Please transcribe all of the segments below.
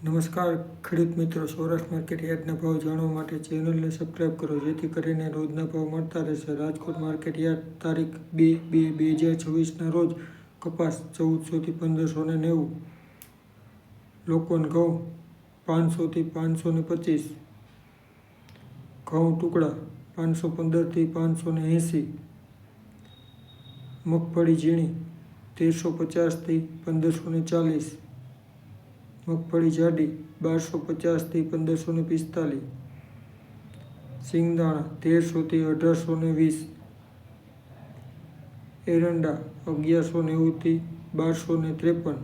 નમસ્કાર ખેડૂત મિત્રો, સૌરાષ્ટ્ર માર્કેટ યાર્ડના ભાવ જાણવા માટે ચેનલને સબસ્ક્રાઈબ કરો, જેથી કરીને રોજના ભાવ મળતા રહેશે. રાજકોટ માર્કેટ યાર્ડ તારીખ 2/2/2026 રોજ કપાસ 1400 થી 1590, લોકવન ઘઉં 500 થી 525, ઘઉં ટુકડા 515 થી 580, મગફળી ઝીણી 1350 થી 1540, મગફળી જાડી 1250 થી 1545, સિંગદાણા 1300 થી 1820, એરંડા 1190 થી 1253,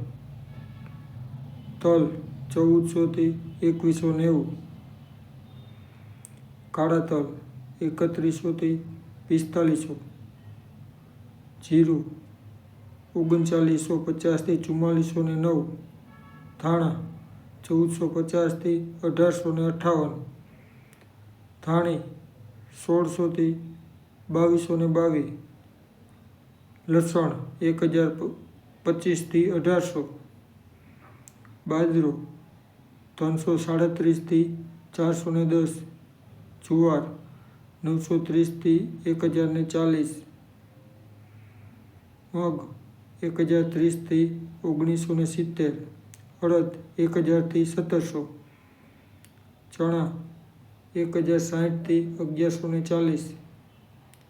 તલ 1400 થી 2190, કાળા તલ 3100 થી 4500, જીરું 3950 થી 4409, ધાણા 1450 થી 1858, ધાણી 1600 થી 2222, લસણ 1025 થી 1800, બાજરો 337 થી 410, જુવાર 930 થી 1040, મગ 1030 થી 1970, અડદ 1000 થી 1700, ચણા 1060 થી 1140,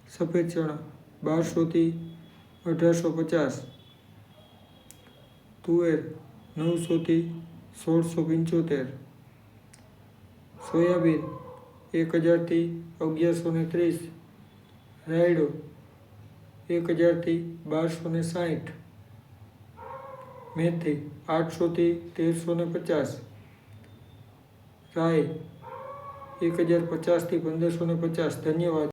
સફેદ ચણા 1200 થી 1850, તુવેર 900 થી 1675, સોયાબીન 1000 થી 1130, રાયડો 1000 થી 1260, મેથી 800 થી 1350, રાઈ 1050 થી 1550. ધન્યવાદ.